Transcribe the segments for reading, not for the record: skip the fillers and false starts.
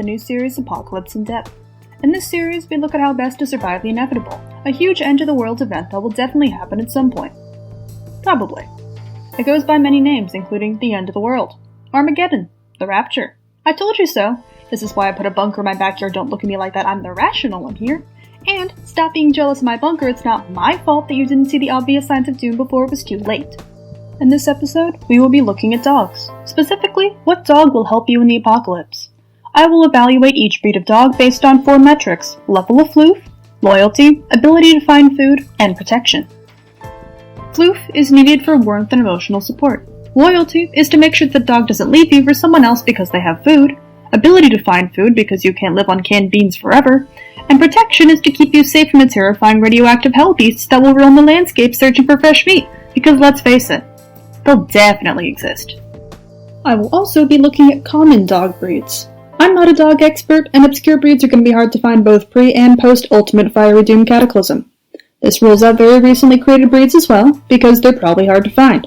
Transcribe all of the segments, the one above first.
the new series Apocalypse in Depth. In this series, we look at how best to survive the inevitable, a huge end-of-the-world event that will definitely happen at some point. Probably. It goes by many names, including the end of the world, Armageddon, the Rapture. I told you so. This is why I put a bunker in my backyard. Don't look at me like that, I'm the rational one here. And stop being jealous of my bunker, it's not my fault that you didn't see the obvious signs of doom before it was too late. In this episode, we will be looking at dogs. Specifically, what dog will help you in the apocalypse. I will evaluate each breed of dog based on 4 metrics: level of floof, loyalty, ability to find food, and protection. Floof is needed for warmth and emotional support. Loyalty is to make sure the dog doesn't leave you for someone else because they have food. Ability to find food because you can't live on canned beans forever. And protection is to keep you safe from the terrifying radioactive hell beasts that will roam the landscape searching for fresh meat, because let's face it, they'll definitely exist. I will also be looking at common dog breeds. I'm not a dog expert, and obscure breeds are going to be hard to find both pre- and post-Ultimate Fiery Doom Cataclysm. This rules out very recently created breeds as well, because they're probably hard to find.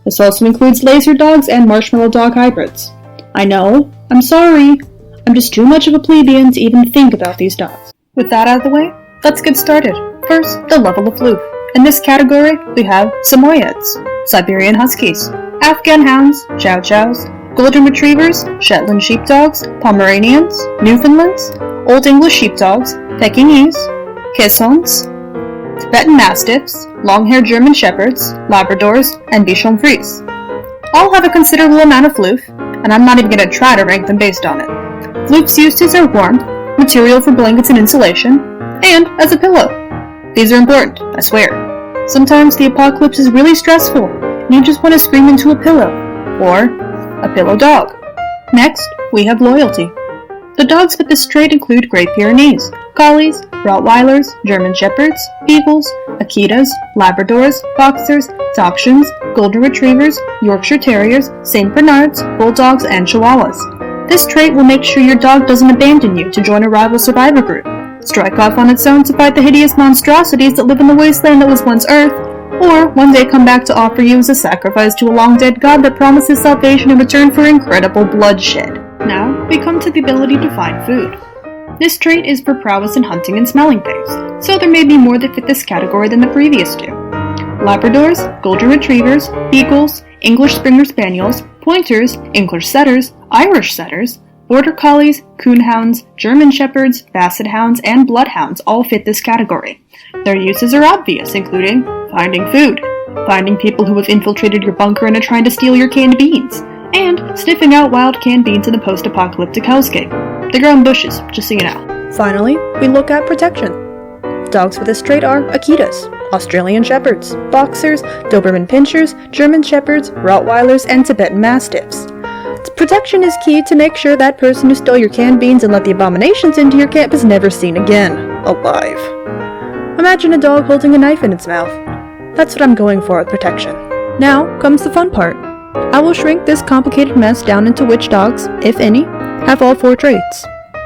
This also includes laser dogs and marshmallow dog hybrids. I know, I'm sorry, I'm just too much of a plebeian to even think about these dogs. With that out of the way, let's get started. First, the level of floof. In this category, we have Samoyeds, Siberian Huskies, Afghan Hounds, Chow Chows, Golden Retrievers, Shetland Sheepdogs, Pomeranians, Newfoundlands, Old English Sheepdogs, Pekingese, Kissons, Tibetan Mastiffs, Long-haired German Shepherds, Labradors, and Bichon Frise. All have a considerable amount of floof, and I'm not even going to try to rank them based on it. Floof's uses are warmth, material for blankets and insulation, and as a pillow. These are important, I swear. Sometimes the apocalypse is really stressful, and you just want to scream into a pillow, or a pillow dog. Next, we have loyalty. The dogs with this trait include Great Pyrenees, Collies, Rottweilers, German Shepherds, Beagles, Akitas, Labradors, Boxers, Dachshunds, Golden Retrievers, Yorkshire Terriers, St. Bernards, Bulldogs, and Chihuahuas. This trait will make sure your dog doesn't abandon you to join a rival survivor group, strike off on its own to fight the hideous monstrosities that live in the wasteland that was once Earth, or one day come back to offer you as a sacrifice to a long-dead god that promises salvation in return for incredible bloodshed. Now, we come to the ability to find food. This trait is for prowess in hunting and smelling things, so there may be more that fit this category than the previous two. Labradors, Golden Retrievers, Beagles, English Springer Spaniels, Pointers, English Setters, Irish Setters, Border Collies, Coonhounds, German Shepherds, Basset Hounds, and Bloodhounds all fit this category. Their uses are obvious, including finding food, finding people who have infiltrated your bunker and are trying to steal your canned beans, and sniffing out wild canned beans in the post-apocalyptic hellscape. They grow in bushes, just so you know. Finally, we look at protection. Dogs with this trait are Akitas, Australian Shepherds, Boxers, Doberman Pinschers, German Shepherds, Rottweilers, and Tibetan Mastiffs. Protection is key to make sure that person who stole your canned beans and let the abominations into your camp is never seen again, alive. Imagine a dog holding a knife in its mouth. That's what I'm going for with protection. Now comes the fun part. I will shrink this complicated mess down into which dogs, if any, have all 4 traits.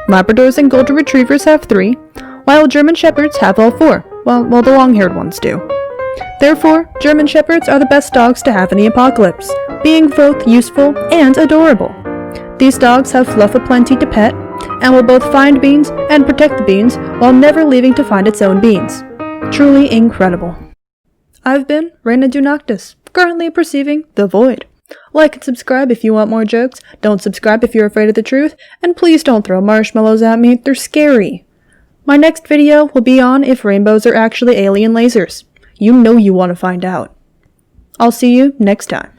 Labradors and Golden Retrievers have 3, while German Shepherds have all 4, well, the long-haired ones do. Therefore, German Shepherds are the best dogs to have in the apocalypse, being both useful and adorable. These dogs have fluff aplenty to pet, and will both find beans and protect the beans while never leaving to find its own beans. Truly incredible. I've been ReynaduNoctis, currently perceiving the void. Like and subscribe if you want more jokes, don't subscribe if you're afraid of the truth, and please don't throw marshmallows at me, they're scary. My next video will be on if rainbows are actually alien lasers. You know you want to find out. I'll see you next time.